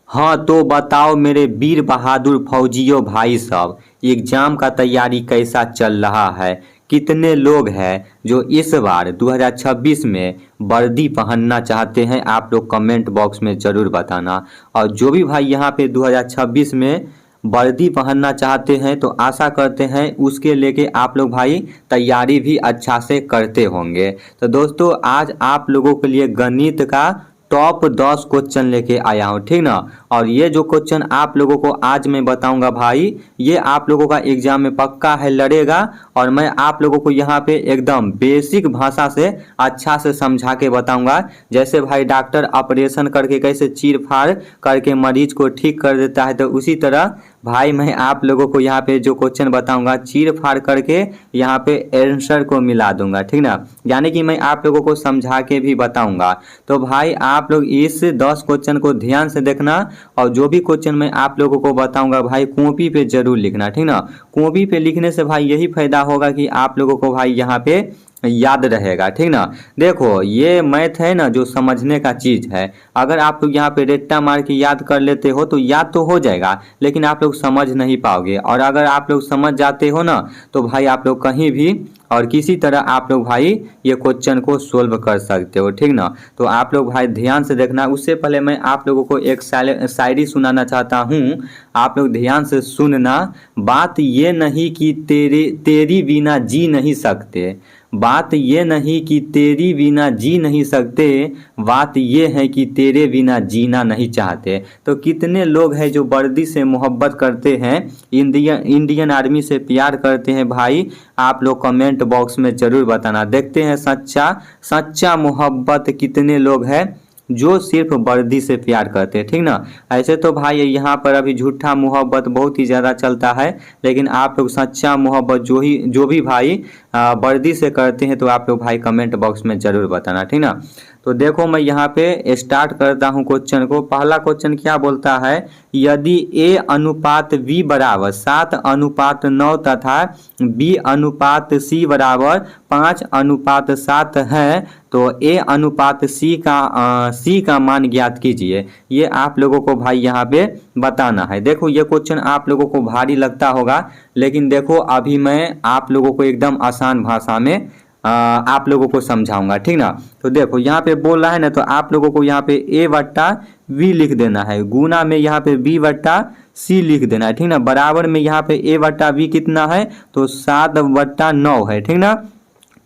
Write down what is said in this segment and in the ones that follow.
हाँ तो बताओ मेरे वीर बहादुर फौजियों भाई साहब, एग्जाम का तैयारी कैसा चल रहा है। कितने लोग हैं जो इस बार 2026 में वर्दी पहनना चाहते हैं, आप लोग कमेंट बॉक्स में ज़रूर बताना। और जो भी भाई यहाँ पे 2026 में वर्दी पहनना चाहते हैं तो आशा करते हैं उसके लेके आप लोग भाई तैयारी भी अच्छा से करते होंगे। तो दोस्तों आज आप लोगों के लिए गणित का टॉप 10 क्वेश्चन लेके आया हूँ, ठीक ना। और ये जो क्वेश्चन आप लोगों को आज मैं बताऊंगा भाई, ये आप लोगों का एग्जाम में पक्का है लड़ेगा। और मैं आप लोगों को यहाँ पे एकदम बेसिक भाषा से अच्छा से समझा के बताऊंगा। जैसे भाई डॉक्टर ऑपरेशन करके कैसे चीर फाड़ करके मरीज को ठीक कर देता है, तो उसी तरह भाई मैं आप लोगों को यहाँ पे जो क्वेश्चन बताऊंगा चीर फाड़ करके यहाँ पे आंसर को मिला दूंगा, ठीक ना। यानी कि मैं आप लोगों को समझा के भी बताऊंगा। तो भाई आप लोग इस 10 क्वेश्चन को ध्यान से देखना, और जो भी क्वेश्चन मैं आप लोगों को बताऊंगा भाई कॉपी पे जरूर लिखना, ठीक ना। कॉपी पे लिखने से भाई यही फायदा होगा कि आप लोगों को भाई यहाँ पे याद रहेगा, ठीक ना। देखो ये मैथ है ना जो समझने का चीज है। अगर आप लोग यहाँ पे रेट्टा मार के याद कर लेते हो तो याद तो हो जाएगा, लेकिन आप लोग समझ नहीं पाओगे। और अगर आप लोग समझ जाते हो ना तो भाई आप लोग कहीं भी और किसी तरह आप लोग भाई ये क्वेश्चन को सोल्व कर सकते हो, ठीक ना। तो आप लोग भाई ध्यान से देखना। उससे पहले मैं आप लोगों को एक शायरी सुनाना चाहता हूँ, आप लोग ध्यान से सुनना। बात ये नहीं कि तेरी बिना जी नहीं सकते, बात ये नहीं कि तेरी बिना जी नहीं सकते, बात ये है कि तेरे बिना जीना नहीं चाहते। तो कितने लोग हैं जो वर्दी से मोहब्बत करते हैं, इंडियन आर्मी से प्यार करते हैं भाई, आप लोग कमेंट बॉक्स में ज़रूर बताना। देखते हैं सच्चा मोहब्बत कितने लोग हैं जो सिर्फ वर्दी से प्यार करते हैं, ठीक ना। ऐसे तो भाई यहाँ पर अभी झूठा मोहब्बत बहुत ही ज़्यादा चलता है, लेकिन आप लोग सच्चा मोहब्बत जो भी भाई वर्दी से करते हैं तो आप लोग भाई कमेंट बॉक्स में ज़रूर बताना, ठीक ना। तो देखो मैं यहाँ पे स्टार्ट करता हूँ क्वेश्चन को। पहला क्वेश्चन क्या बोलता है, यदि A अनुपात B बराबर 7:9 तथा B अनुपात C बराबर 5:7 है तो A अनुपात C का मान ज्ञात कीजिए। ये आप लोगों को भाई यहाँ पे बताना है। देखो ये क्वेश्चन आप लोगों को भारी लगता होगा, लेकिन देखो अभी मैं आप लोगों को एकदम आसान भाषा में आप लोगों को समझाऊंगा, ठीक ना। तो देखो यहाँ पे बोल रहा है ना, तो आप लोगों को यहाँ पे A बट्टा B लिख देना है, गुना में यहाँ पे B बट्टा C लिख देना है, ठीक ना। बराबर में यहाँ पे A बट्टा B कितना है तो 7/9 है, ठीक ना।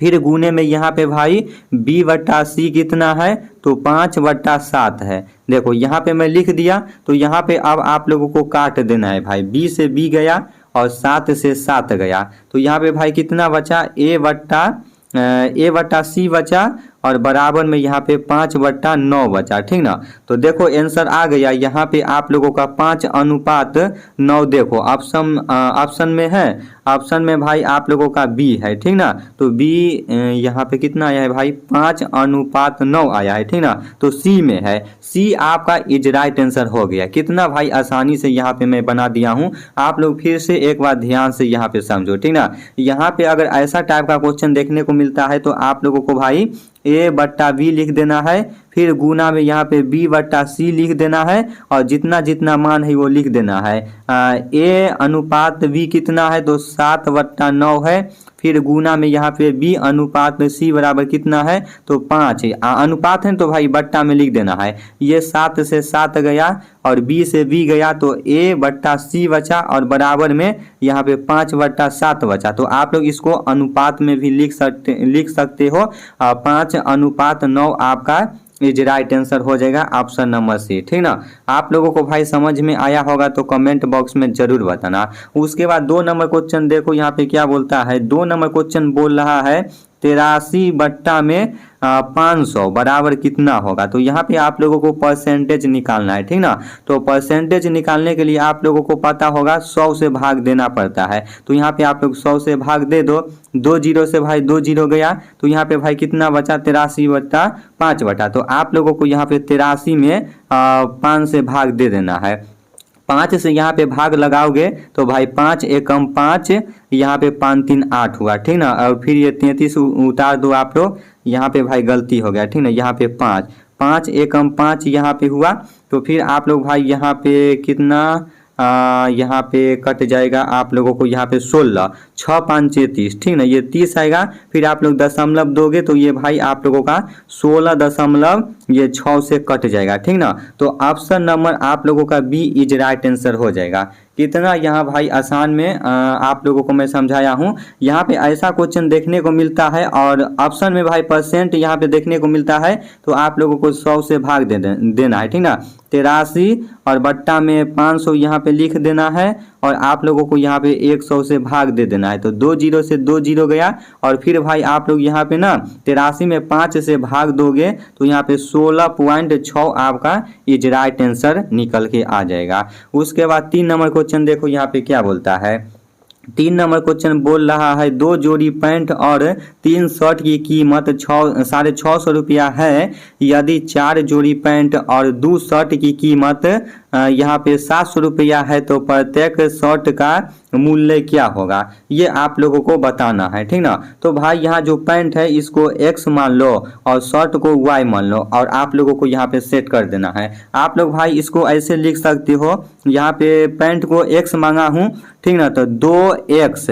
फिर गुने में यहाँ पे भाई B बट्टा C कितना है तो 5/7 है। देखो यहाँ पे मैं लिख दिया, तो यहाँ पे अब आप लोगों को काट देना है भाई। B से B गया और 7 से 7 गया, तो यहाँ पे भाई कितना बचा, A बट्टा C बचा, और बराबर में यहाँ पे 5/9 बचा, ठीक ना। तो देखो आंसर आ गया यहाँ पे आप लोगों का 5:9। देखो ऑप्शन में है, ऑप्शन में भाई आप लोगों का B है, ठीक ना। तो B यहाँ पे कितना आया है भाई 5:9 आया है, ठीक ना। तो C में है, C आपका इज राइट आंसर हो गया। कितना भाई आसानी से यहाँ पे मैं बना दिया हूँ, आप लोग फिर से एक बार ध्यान से यहाँ पे समझो, ठीक ना। यहाँ पे अगर ऐसा टाइप का क्वेश्चन देखने को मिलता है तो आप लोगों को भाई A बट्टा B लिख देना है, फिर गुना में यहाँ पे B बट्टा C लिख देना है, और जितना जितना मान है वो लिख देना है। A अनुपात B कितना है तो 7/9 है, फिर गुना में यहाँ पे B अनुपात C बराबर कितना है तो 5 है। अनुपात है तो भाई बट्टा में लिख देना है। ये 7 से 7 गया और B से B गया, तो A बट्टा C बचा, और बराबर में यहाँ पे 5/7 बचा। तो आप लोग इसको अनुपात में भी लिख सकते हो। 5:9 आपका इज राइट आंसर हो जाएगा, ऑप्शन नंबर C, ठीक ना। आप लोगों को भाई समझ में आया होगा तो कमेंट बॉक्स में जरूर बताना। उसके बाद 2 नंबर क्वेश्चन देखो यहाँ पे क्या बोलता है। 2 नंबर क्वेश्चन बोल रहा है 83 बट्टा में 500 बराबर कितना होगा। तो यहाँ पे आप लोगों को परसेंटेज निकालना है, ठीक ना। तो परसेंटेज निकालने के लिए आप लोगों को पता होगा 100 से भाग देना पड़ता है। तो यहाँ पे आप लोग 100 से भाग दे दो, 2 जीरो से भाई 2 जीरो गया, तो यहाँ पे भाई कितना बचा 83/5 बटा। तो आप लोगों को यहाँ पे 83 में 5 से भाग दे देना है। 5 से यहाँ पे भाग लगाओगे तो भाई 5 एकम 5, यहाँ पे 5 3 8 हुआ, ठीक ना। और फिर ये 33 उतार दो आप लोग, यहाँ पे भाई गलती हो गया, ठीक ना। यहाँ पे 5 5 एकम 5 यहाँ पे हुआ। तो फिर आप लोग भाई यहाँ पे कितना यहाँ पे कट जाएगा आप लोगों को यहाँ पे 16, 6 5 30, ठीक ना, ये 30 आएगा। फिर आप लोग दशमलव दोगे तो ये भाई आप लोगों का 16.6 से कट जाएगा, ठीक ना। तो ऑप्शन नंबर आप लोगों का बी इज राइट आंसर हो जाएगा। कितना यहाँ भाई आसान में आप लोगों को मैं समझाया हूँ। यहाँ पे ऐसा क्वेश्चन देखने को मिलता है और ऑप्शन में भाई परसेंट यहाँ पे देखने को मिलता है, तो आप लोगों को 100 से भाग देना है, ठीक ना। 83 और बट्टा में 500 यहाँ पे लिख देना है और आप लोगों को यहाँ पे 100 से भाग दे देना है। तो 2 जीरो से 2 जीरो गया और फिर भाई आप लोग यहाँ पे ना 83 में 5 से भाग दोगे तो यहाँ पे 16.6 आपका इज राइट आंसर निकल के आ जाएगा। उसके बाद 3 नंबर क्वेश्चन देखो यहाँ पे क्या बोलता है। 3 नंबर क्वेश्चन बोल रहा है 2 जोड़ी पैंट और 3 शर्ट की कीमत 650 रुपया है। यदि 4 जोड़ी पैंट और 2 शर्ट की कीमत यहाँ पे 700 रुपया है तो प्रत्येक शर्ट का मूल्य क्या होगा, ये आप लोगों को बताना है, ठीक ना। तो भाई यहाँ जो पैंट है इसको x मान लो और शर्ट को y मान लो और आप लोगों को यहाँ पे सेट कर देना है। आप लोग भाई इसको ऐसे लिख सकते हो, यहाँ पे पैंट को x मांगा हूँ, ठीक ना, तो 2x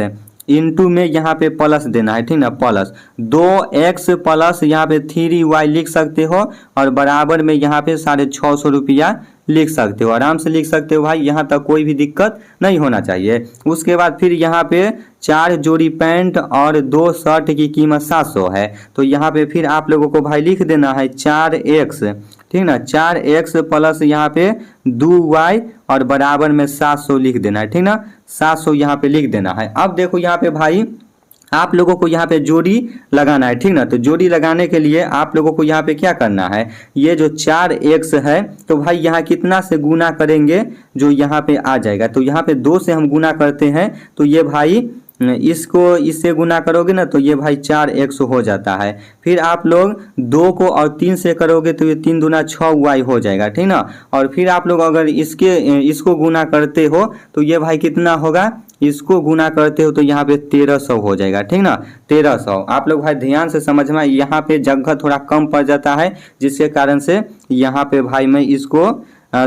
इंटू में यहाँ पे प्लस देना है, ठीक ना, प्लस 2x प्लस यहाँ पे 3y लिख सकते हो और बराबर में यहाँ पे 650 रुपया लिख सकते हो, आराम से लिख सकते हो भाई, यहाँ तक कोई भी दिक्कत नहीं होना चाहिए। उसके बाद फिर यहाँ पे 4 जोड़ी पैंट और 2 शर्ट की कीमत 700 है, तो यहाँ पे फिर आप लोगों को भाई लिख देना है 4x, ठीक ना, 4x प्लस यहाँ पे 2y और बराबर में 700 लिख देना है, ठीक ना, 700 यहाँ पे लिख देना है। अब देखो यहाँ पे भाई आप लोगों को यहाँ पे जोड़ी लगाना है, ठीक ना। तो जोड़ी लगाने के लिए आप लोगों को यहाँ पे क्या करना है, ये जो 4x है तो भाई यहाँ कितना से गुना करेंगे जो यहाँ पे आ जाएगा, तो यहाँ पे 2 से हम गुना करते हैं तो ये भाई इसको इससे गुना करोगे ना तो ये भाई 4x हो जाता है। फिर आप लोग 2 को और 3 से करोगे तो ये 3 दूना 6y हो जाएगा, ठीक ना। और फिर आप लोग अगर इसको गुना करते हो तो ये भाई कितना होगा, इसको गुना करते हो तो यहाँ पे 1300 हो जाएगा, ठीक ना, 1300। आप लोग भाई ध्यान से समझना, यहाँ पे जगह थोड़ा कम पड़ जाता है जिसके कारण से यहाँ पे भाई मैं इसको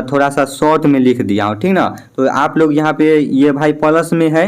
थोड़ा सा शॉर्ट में लिख दिया हूँ, ठीक ना। तो आप लोग यहाँ पे ये भाई प्लस में है,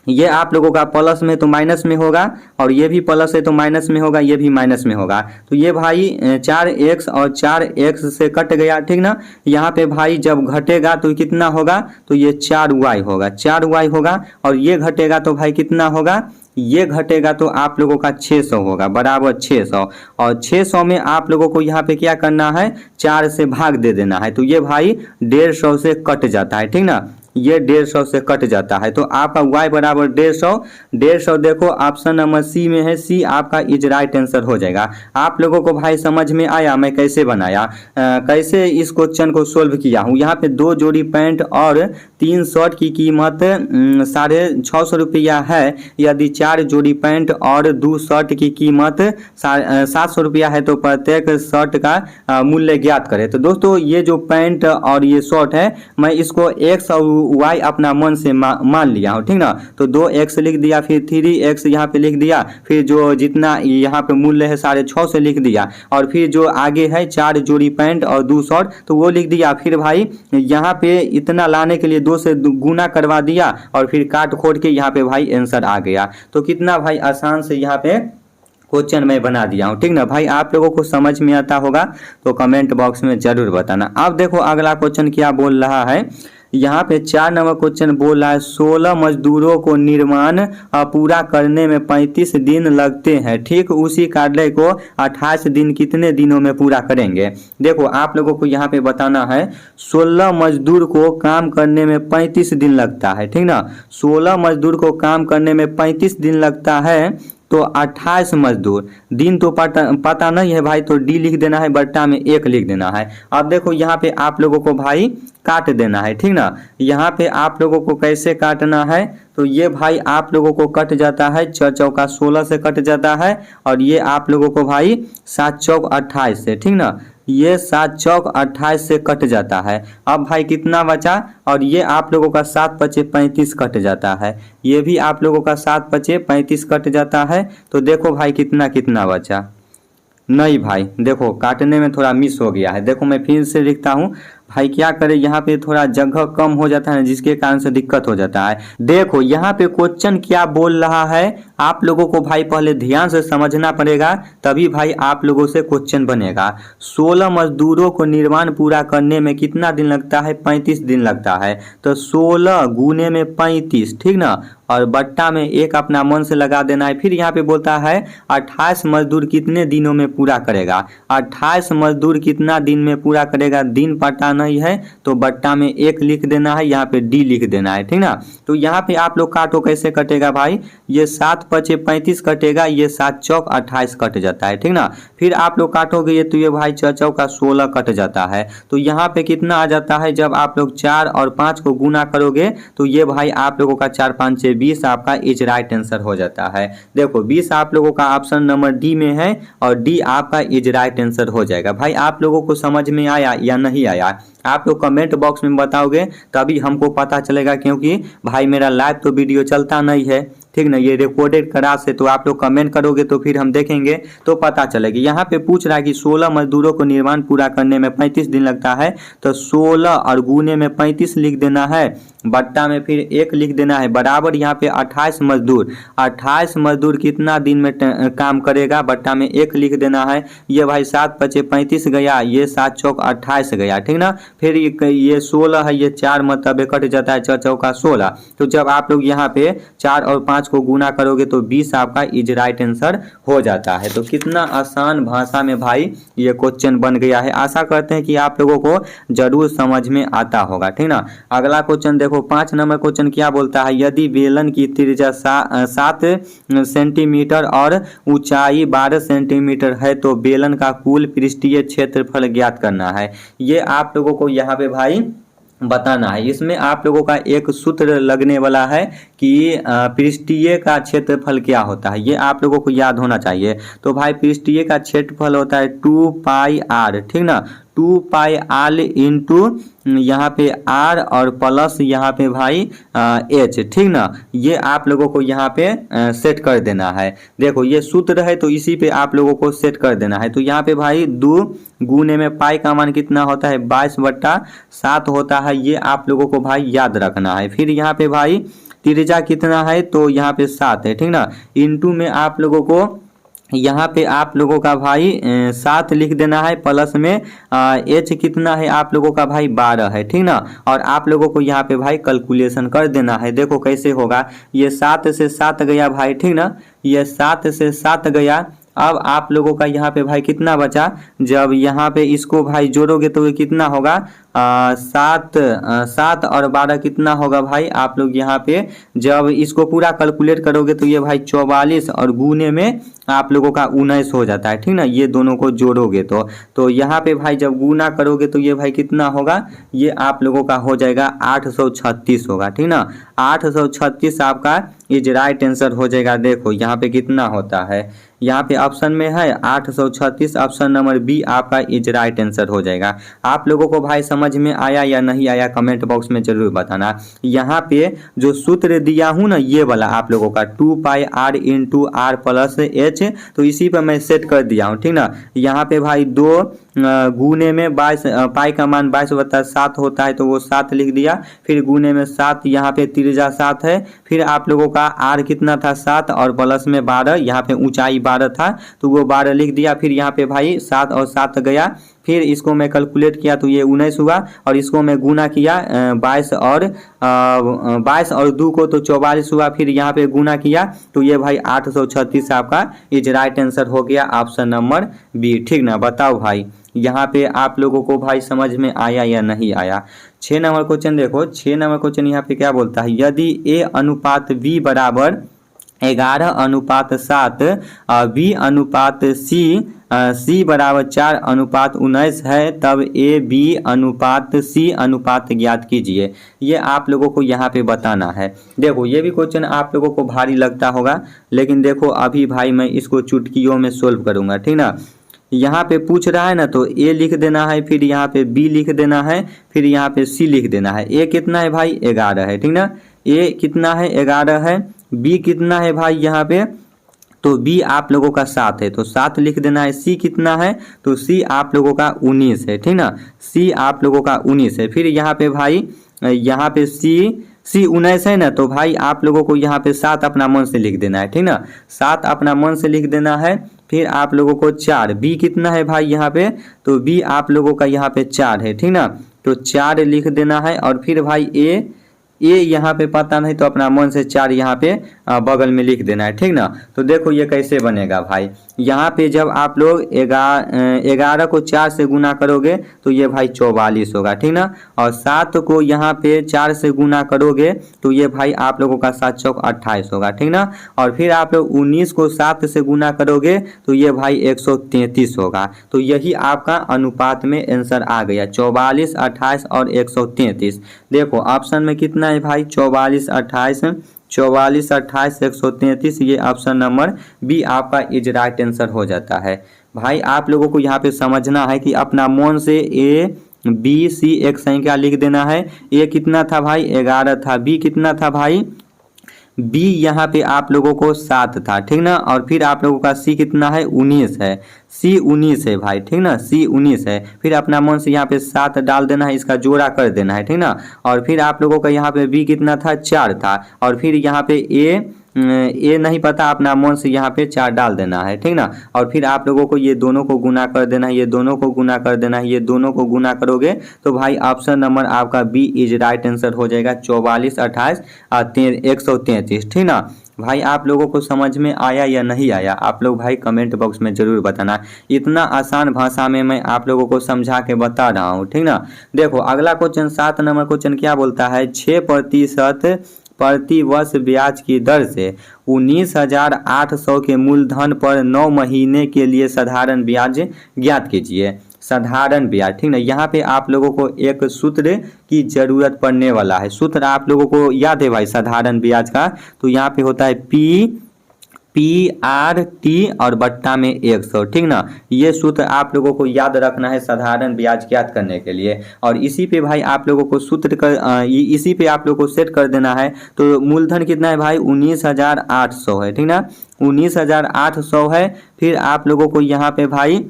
ये आप लोगों का प्लस में तो माइनस में होगा और ये भी प्लस है तो माइनस में होगा, ये भी माइनस में होगा। तो ये भाई 4x और 4x से कट गया, ठीक ना। यहाँ पे भाई जब घटेगा तो कितना होगा, तो ये 4y होगा, 4y होगा और ये घटेगा तो भाई कितना होगा, ये घटेगा तो आप लोगों का 600 होगा, बराबर 600। और 600 में आप लोगों को यहाँ पे क्या करना है, 4 से भाग दे देना है, तो ये भाई 150 से कट जाता है, ठीक ना, ये 150 से कट जाता है। तो आपका y बराबर 150 देखो ऑप्शन नंबर सी में है, सी आपका इज राइट आंसर हो जाएगा। आप लोगों को भाई समझ में आया मैं कैसे बनाया, कैसे इस क्वेश्चन को सोल्व किया हूँ। यहाँ पे 2 जोड़ी पैंट और 3 शर्ट की कीमत 650 रुपया है। यदि 4 जोड़ी पैंट और 2 शर्ट की कीमत 700 रुपया है तो प्रत्येक शर्ट का मूल्य ज्ञात करें। तो दोस्तों ये जो पैंट और ये शर्ट है मैं इसको x और y अपना मन से मान लिया हूँ, ठीक ना। तो 2x लिख दिया, फिर 3x यहाँ पे लिख दिया, फिर जो जितना यहाँ पे मूल्य है 650 से लिख दिया और फिर जो आगे है 4 जोड़ी पैंट और 2 शर्ट तो वो लिख दिया। फिर भाई यहाँ पे इतना लाने के लिए 2 से गुना करवा दिया और फिर काट खोट के यहाँ पे भाई आंसर आ गया। तो कितना भाई आसान से यहाँ पे क्वेश्चन मैं बना दिया हूँ, ठीक ना। भाई आप लोगों को समझ में आता होगा तो कमेंट बॉक्स में जरूर बताना। अब देखो अगला क्वेश्चन क्या बोल रहा है, यहाँ पे 4 नंबर क्वेश्चन बोल रहा है 16 मजदूरों को निर्माण पूरा करने में 35 दिन लगते हैं, ठीक उसी कार्य को 28 दिन कितने दिनों में पूरा करेंगे। देखो आप लोगों को यहाँ पे बताना है 16 मजदूर को काम करने में 35 दिन लगता है, ठीक ना। 16 मजदूर को काम करने में 35 दिन लगता है तो 28 मजदूर दिन तो पता नहीं है भाई, तो डी लिख देना है, बट्टा में 1 लिख देना है। अब देखो यहाँ पे आप लोगों को भाई काट देना है, ठीक ना। यहाँ पे आप लोगों को कैसे काटना है, तो ये भाई आप लोगों को कट जाता है 4 चौका 16 से कट जाता है और ये आप लोगों को भाई 7 चौक 28 से, ठीक ना, ये 7 चौक 28 से कट जाता है। अब भाई कितना बचा, और ये आप लोगों का 7 पचे 35 कट जाता है, ये भी आप लोगों का 7 पचे 35 कट जाता है। तो देखो भाई कितना कितना बचा, नहीं भाई, देखो काटने में थोड़ा मिस हो गया है। देखो मैं फिर से लिखता हूँ भाई, क्या करें, यहाँ पे थोड़ा जगह कम हो जाता है जिसके कारण से दिक्कत हो जाता है। देखो यहाँ पे क्वेश्चन क्या बोल रहा है, आप लोगों को भाई पहले ध्यान से समझना पड़ेगा, तभी भाई आप लोगों से क्वेश्चन बनेगा। 16 मजदूरों को निर्माण पूरा करने में कितना दिन लगता है? 35 दिन लगता है। तो 16 गुने में 35, ठीक ना, और बट्टा में एक अपना मन से लगा देना है। फिर यहाँ पे बोलता है 28 मजदूर कितने दिनों में पूरा करेगा। 28 मजदूर कितना दिन में पूरा करेगा, दिन पता नहीं है तो बट्टा में एक लिख देना है, यहाँ पे डी लिख देना है, ठीक ना। तो यहाँ पे आप लोग काटो, कैसे कटेगा भाई, ये 7 पचे 35 कटेगा, ये 7 चौक 28 कट जाता है, ठीक ना। फिर आप लोग काटोगे ये, तो ये भाई 6 चौका 16 कट जाता है। तो यहाँ पे कितना आ जाता है, जब आप लोग 4 और 5 को गुना करोगे तो ये भाई आप लोगों का 4 5 से 20 आपका इज राइट आंसर हो जाता है। देखो 20 आप लोगों का ऑप्शन नंबर डी में है और डी आपका इज राइट आंसर हो जाएगा। भाई आप लोगों को समझ में आया या नहीं आया, आप लोग कमेंट बॉक्स में बताओगे तभी हमको पता चलेगा, क्योंकि भाई मेरा लाइव तो वीडियो चलता नहीं है, ठीक ना, ये रिकॉर्डेड क्लास है। तो आप लोग कमेंट करोगे तो फिर हम देखेंगे तो पता चलेगी। यहाँ पे पूछ रहा है कि 16 मजदूरों को निर्माण पूरा करने में 35 दिन लगता है, तो 16 और गुने में 35 लिख देना है, बट्टा में फिर एक लिख देना है, बराबर यहाँ पे 28 मजदूर। 28 मजदूर कितना दिन में काम करेगा, बट्टा में एक लिख देना है। ये भाई 7 पचे 35 गया, ये 7 चौक 28 गया, ठीक ना। फिर ये 16 है, ये 4 मतलब कट जाता है, 6 चौका 16। तो जब आप लोग यहाँ पे 4 और 5 को गुना करोगे तो 20 आपका इज राइट आंसर हो जाता है। तो कितना आसान भाषा में भाई ये क्वेश्चन बन गया है। आशा करते हैं कि आप लोगों को जरूर समझ में आता होगा, ठीक ना। अगला क्वेश्चन देखो, 5 नंबर क्वेश्चन क्या बोलता है, यदि बेलन की त्रिज्या 7 सेंटीमीटर और ऊंचाई 12 सेंटीमीटर है तो बेलन का कुल पृष्ठीय क्षेत्रफल ज्ञात करना है। ये आप लोगों को यहाँ पे भाई बताना है। इसमें आप लोगों का एक सूत्र लगने वाला है कि पृष्ठीय का क्षेत्रफल क्या होता है, ये आप लोगों को याद होना चाहिए। तो भाई पृष्ठीय का क्षेत्रफल होता है 2 पाई आर, ठीक ना, 2 पाई आर इंटू यहाँ पे आर और प्लस यहाँ पे भाई एच, ठीक ना। ये आप लोगों को यहाँ पे सेट कर देना है। देखो ये सूत्र है तो इसी पे आप लोगों को सेट कर देना है। तो यहाँ पे भाई 2 गुने में पाई का मान कितना होता है, 22/7 होता है, ये आप लोगों को भाई याद रखना है। फिर यहाँ पे भाई त्रिज्या कितना है, तो यहाँ पे 7 है, ठीक ना, इंटू में आप लोगों को यहाँ पे आप लोगों का भाई 7 लिख देना है, प्लस में एच कितना है आप लोगों का भाई 12 है, ठीक ना। और आप लोगों को यहाँ पे भाई कैलकुलेशन कर देना है। देखो कैसे होगा, ये 7 से 7 गया भाई, ठीक ना, ये 7 से 7 गया। अब आप लोगों का यहाँ पे भाई कितना बचा, जब यहाँ पे इसको भाई जोड़ोगे तो ये कितना होगा, 7 और 12 कितना होगा भाई, आप लोग यहाँ पे जब इसको पूरा कैलकुलेट करोगे तो ये भाई 44 और गुने में आप लोगों का 19 हो जाता है, ठीक ना। ये दोनों को जोड़ोगे तो यहाँ पे भाई जब गुना करोगे तो ये भाई कितना होगा, ये आप लोगों का हो जाएगा 836 होगा, ठीक ना। 836 आपका इज राइट आंसर हो जाएगा। देखो यहाँ पे कितना होता है, यहाँ पे ऑप्शन में है 836, ऑप्शन नंबर बी आपका इज राइट आंसर हो जाएगा। आप लोगों को भाई समझ में आया या नहीं आया कमेंट बॉक्स में जरूर बताना। यहाँ पे जो सूत्र दिया हूँ ना ये वाला आप लोगों का 2 pi r into r plus h, तो इसी पर मैं सेट कर दिया हूँ, ठीक ना। यहाँ पे भाई 2 गुने में 22, पाई का मान 22/7 होता है तो वो 7 लिख दिया। फिर गुने में 7, यहाँ पे त्रिज्या 7 है। फिर आप लोगों का आर कितना था 7 और प्लस में 12, यहाँ पे ऊंचाई 12 था तो वो 12 लिख दिया। फिर यहाँ पे भाई 7 और 7 गया, फिर इसको मैं कैलकुलेट किया तो ये 19 हुआ और इसको मैं गुना किया 22 और 2 को तो 44 हुआ। फिर यहाँ पे गुना किया तो ये भाई 836 आपका इज राइट आंसर हो गया, ऑप्शन नंबर बी, ठीक ना। बताओ भाई यहाँ पे आप लोगों को भाई समझ में आया या नहीं आया। 6 नंबर क्वेश्चन देखो, 6 नंबर क्वेश्चन यहाँ पे क्या बोलता है, यदि ए अनुपात बी बराबर 11:7 बी अनुपात सी बराबर 4:19 है तब ए बी अनुपात सी अनुपात ज्ञात कीजिए। ये आप लोगों को यहाँ पे बताना है। देखो ये भी क्वेश्चन आप लोगों को भारी लगता होगा, लेकिन देखो अभी भाई मैं इसको चुटकियों में सोल्व करूँगा, ठीक ना। यहाँ पे पूछ रहा है ना तो ए लिख देना है, फिर यहाँ पे बी लिख देना है, फिर यहाँ पे सी लिख देना है। ए कितना है भाई 11 है, ठीक ना, ए कितना है 11 है, बी कितना है भाई यहाँ पे तो बी आप लोगों का 7 है तो 7 लिख देना है। सी कितना है तो सी आप लोगों का 19 है, ठीक ना। सी आप लोगों का 19 है। फिर यहाँ पे भाई यहाँ पे सी 19 है ना, तो भाई आप लोगों को यहाँ पे 7 अपना मन से लिख देना है, ठीक ना। 7 अपना मन से लिख देना है। फिर आप लोगों को 4, बी कितना है भाई यहाँ पे तो बी आप लोगों का यहाँ पे 4 है, ठीक ना। तो 4 लिख देना है। और फिर भाई ए यहाँ पे पता नहीं तो अपना मन से 4 यहाँ पे बगल में लिख देना है, ठीक ना। तो देखो ये कैसे बनेगा भाई, यहाँ पे जब आप लोग 11 को 4 से गुना करोगे तो ये भाई 44 होगा, ठीक ना। और 7 को यहाँ पे 4 से गुना करोगे तो ये भाई आप लोगों का 7 चौक 28 होगा, ठीक ना। और फिर आप लोग 19 को 7 से गुना करोगे तो ये भाई 133 होगा। तो यही आपका अनुपात में आंसर आ गया, 44, 28 और 133। देखो ऑप्शन में कितना है भाई 44, 28, 133, ये ऑप्शन नंबर बी आपका इज राइट आंसर हो जाता है। भाई आप लोगों को यहाँ पे समझना है कि अपना मन से ए बी सी एक संख्या लिख देना है। ए कितना था भाई 11 था, बी कितना था भाई बी यहाँ पे आप लोगों को 7 था, ठीक ना। और फिर आप लोगों का सी कितना है 19 है, सी 19 है भाई, ठीक ना। सी 19 है। फिर अपना मन से यहाँ पे 7 डाल देना है, इसका जोड़ा कर देना है, ठीक ना। और फिर आप लोगों का यहाँ पे बी कितना था 4 था। और फिर यहाँ पे ए नहीं पता, अपना मन से यहाँ पे 4 डाल देना है, ठीक ना। और फिर आप लोगों को ये दोनों को गुना कर देना है, ये दोनों को गुना कर देना है, ये दोनों को गुना करोगे तो भाई ऑप्शन नंबर आपका बी इज राइट आंसर हो जाएगा, 44, 28 और 133, ठीक ना। भाई आप लोगों को समझ में आया या नहीं आया, आप लोग भाई कमेंट बॉक्स में जरूर बताना। इतना आसान भाषा में मैं आप लोगों को समझा के बता रहा हूँ, ठीक ना। देखो अगला क्वेश्चन 7 नंबर क्वेश्चन क्या बोलता है, 6% प्रति वर्ष ब्याज की दर से 19,800 के मूलधन पर 9 महीने के लिए साधारण ब्याज ज्ञात कीजिए। साधारण ब्याज, ठीक ना। यहाँ पे आप लोगों को एक सूत्र की जरूरत पड़ने वाला है। सूत्र आप लोगों को याद है भाई साधारण ब्याज का, तो यहाँ पे होता है PRT और बट्टा में 100, ठीक ना। ये सूत्र आप लोगों को याद रखना है साधारण ब्याज ज्ञात करने के लिए। और इसी पे भाई आप लोगों को इसी पे आप लोगों को सेट कर देना है। तो मूलधन कितना है भाई 19,800 है, ठीक ना। 19,800 है। फिर आप लोगों को यहाँ पे भाई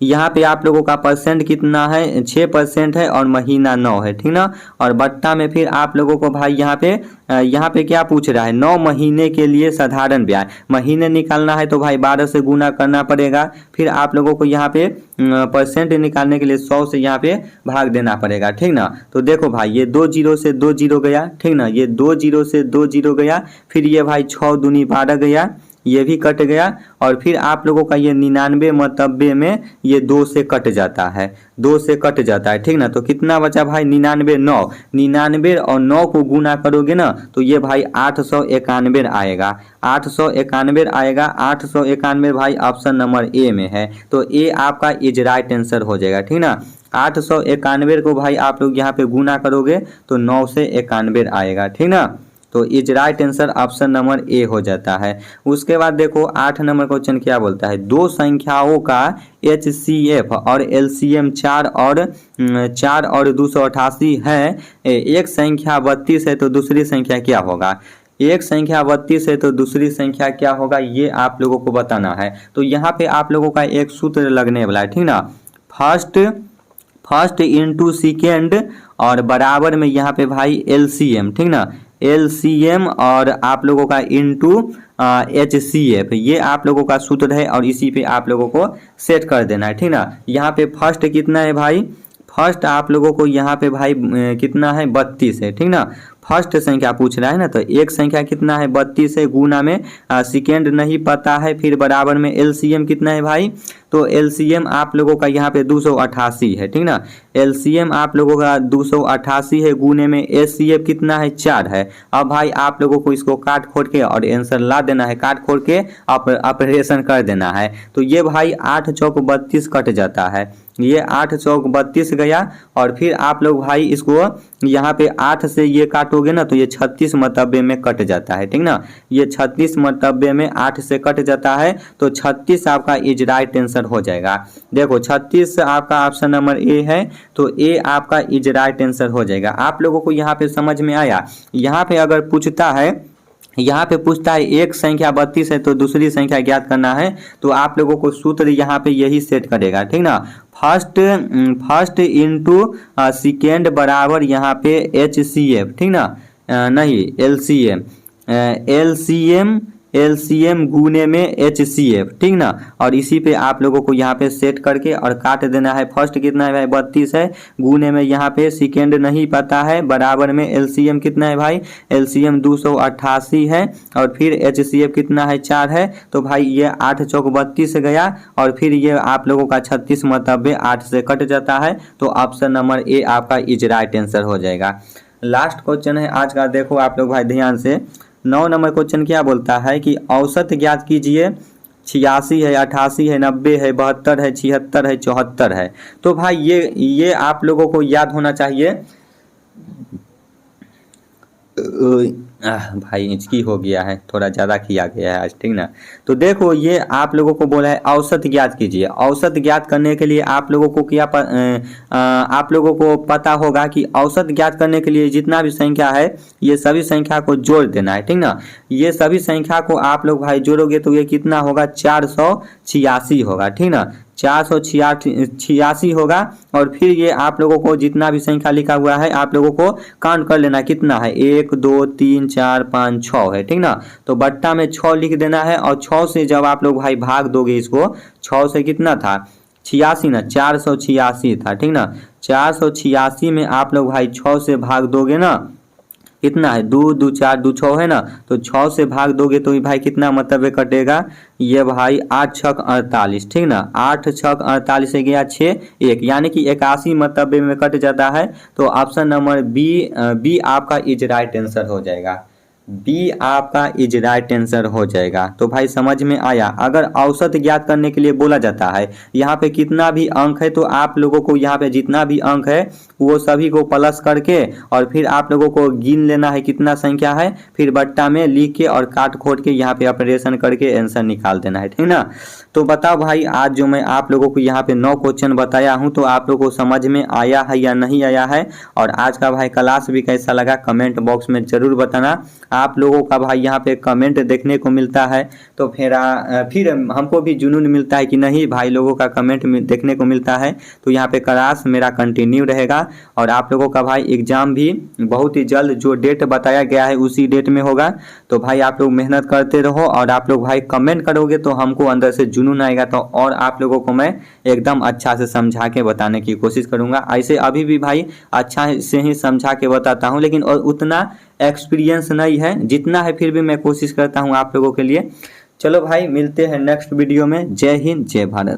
यहाँ पे आप लोगों का परसेंट कितना है 6% है और महीना 9 है, ठीक ना। और बट्टा में फिर आप लोगों को भाई यहाँ पे क्या पूछ रहा है 9 महीने के लिए साधारण ब्याज, महीने निकालना है तो भाई 12 से गुना करना पड़ेगा। फिर आप लोगों को यहाँ पे परसेंट निकालने के लिए 100 से यहाँ पे भाग देना पड़ेगा, ठीक ना। तो देखो भाई ये 2 जीरो से 2 जीरो गया, ठीक ना। ये 2 जीरो से 2 जीरो गया। फिर ये भाई 6 दूनी 12 गया, ये भी कट गया। और फिर आप लोगों का ये 99 मतब्बे में ये 2 से कट जाता है, 2 से कट जाता है, ठीक ना। तो कितना बचा भाई 99, 9, 99 और 9 को गुना करोगे ना तो ये भाई 891 आएगा, 891 आएगा। 891 भाई ऑप्शन नंबर ए में है, तो ए आपका इज राइट आंसर हो जाएगा, ठीक ना। 891 को भाई आप लोग यहाँ पे गुना करोगे तो 9 से 91 आएगा, ठीक ना। तो is right answer option number A हो जाता है। उसके बाद देखो 8 नंबर क्वेश्चन क्या बोलता है, दो संख्याओं का HCF और LCM 4 और 288 है। एक संख्या 32 है तो दूसरी संख्या क्या होगा। एक संख्या 32 है तो दूसरी संख्या क्या होगा, ये आप लोगों को बताना है। तो यहाँ पे आप लोगों का एक सूत्र लगने वाला है, ठीक ना। फर्स्ट इंटू सेकेंड और बराबर में यहाँ पे भाई LCM, ठीक ना। LCM और आप लोगों का इंटू HCF, ये आप लोगों का सूत्र है और इसी पे आप लोगों को सेट कर देना है, ठीक ना। यहाँ पे फर्स्ट कितना है भाई, फर्स्ट आप लोगों को यहाँ पे भाई कितना है 32 है, ठीक ना। फर्स्ट संख्या पूछ रहा है ना, तो एक संख्या कितना है 32 है, गुना में सेकेंड नहीं पता है, फिर बराबर में LCM कितना है भाई, तो LCM आप लोगों का यहाँ पे 288 है, ठीक ना। LCM आप लोगों का 288 है, गुने में HCF कितना है 4 है। अब भाई आप लोगों को इसको काट खोड़ के और आंसर ला देना है, काट खोड़ के ऑपरेशन कर देना है। तो ये भाई 8 चौक 32 कट जाता है, ये 8 चौक 32 गया। और फिर आप लोग भाई इसको यहाँ पे 8 से ये काटोगे ना तो ये 36 मतब्बे में कट जाता है, ठीक ना। ये 36 मतब्बे में 8 से कट जाता है, तो 36 आपका इज राइट आंसर हो जाएगा। देखो 36 आपका ऑप्शन नंबर ए है, तो ए आपका इज राइट आंसर हो जाएगा। आप लोगों को यहाँ पे समझ में आया। यहाँ पे अगर पूछता है यहाँ पे पूछता है एक संख्या 32 है तो दूसरी संख्या ज्ञात करना है, तो आप लोगों को सूत्र यहाँ पे यही सेट करेगा, ठीक ना। फर्स्ट इंटू सेकेंड बराबर यहाँ पे HCF, ठीक ना, नहीं LCM गुने में HCF, ठीक ना। और इसी पे आप लोगों को यहाँ पे सेट करके और काट देना है। फर्स्ट कितना है भाई 32 है, गुने में यहाँ पे सेकेंड नहीं पता है, बराबर में LCM कितना है भाई, LCM 288 है, और फिर HCF कितना है 4 है। तो भाई ये 8 चौक 32 गया, और फिर ये आप लोगों का 36 मतलब 8 से कट जाता है। तो ऑप्शन नंबर ए आपका इज राइट आंसर हो जाएगा। लास्ट क्वेश्चन है आज का, देखो आप लोग भाई ध्यान से। 9 नंबर क्वेश्चन क्या बोलता है कि औसत ज्ञात कीजिए। 86 है, 88 है, 90 है, 72 है, 76 है, 74 है। तो भाई ये आप लोगों को याद होना चाहिए। भाई हिचकी हो गया है, थोड़ा ज़्यादा किया गया है आज, ठीक ना। तो देखो ये आप लोगों को बोला है औसत ज्ञात कीजिए। औसत ज्ञात करने के लिए आप लोगों को क्या आप लोगों को पता होगा कि औसत ज्ञात करने के लिए जितना भी संख्या है ये सभी संख्या को जोड़ देना है, ठीक ना। ये सभी संख्या को आप लोग भाई जोड़ोगे तो ये कितना होगा, 486 होगा, ठीक ना। 486 होगा। और फिर ये आप लोगों को जितना भी संख्या लिखा हुआ है आप लोगों को काउंट कर लेना कितना है, 1 2 3 4 5 6 है, ठीक ना। तो बट्टा में 6 लिख देना है, और 6 से जब आप लोग भाई भाग दोगे इसको, 6 से कितना था 86 ना, 486 था, ठीक ना। 486 में आप लोग भाई 6 से भाग दोगे ना, कितना है 2 2 4 2 6 है ना। तो 6 से भाग दोगे तो भाई कितना मतलब कटेगा, ये भाई 8 छक 48, ठीक ना। 8 छक 48 से गया 6 1, यानी कि 81 मतलब में कट जाता है। तो ऑप्शन नंबर बी आपका इज राइट आंसर हो जाएगा। बी आपका इज राइट आंसर हो जाएगा। तो भाई समझ में आया। अगर औसत ज्ञात करने के लिए बोला जाता है यहाँ पे कितना भी अंक है, तो आप लोगों को यहाँ पे जितना भी अंक है वो सभी को प्लस करके और फिर आप लोगों को गिन लेना है कितना संख्या है, फिर बट्टा में लिख के और काट खोट के यहाँ पे ऑपरेशन करके आंसर निकाल देना है, ठीक ना। तो बताओ भाई आज जो मैं आप लोगों को यहाँ पे 9 क्वेश्चन बताया हूँ तो आप लोगों को समझ में आया है या नहीं आया है, और आज का भाई क्लास भी कैसा लगा कमेंट बॉक्स में जरूर बताना। आप लोगों का भाई यहाँ पे कमेंट देखने को मिलता है तो फिर हमको भी जुनून मिलता है कि नहीं भाई लोगों का कमेंट देखने को मिलता है। तो यहाँ पे क्लास मेरा कंटिन्यू रहेगा, और आप लोगों का भाई एग्जाम भी बहुत ही जल्द जो डेट बताया गया है उसी डेट में होगा। तो भाई आप लोग मेहनत करते रहो, और आप लोग भाई कमेंट करोगे तो हमको अंदर से जुनून आएगा, तो और आप लोगों को मैं एकदम अच्छा से समझा के बताने की कोशिश करूंगा। ऐसे अभी भी भाई अच्छा से ही समझा के बताता हूँ, लेकिन और उतना एक्सपीरियंस नहीं है, जितना है फिर भी मैं कोशिश करता हूँ आप लोगों के लिए। चलो भाई मिलते हैं नेक्स्ट वीडियो में। जय हिंद जय भारत।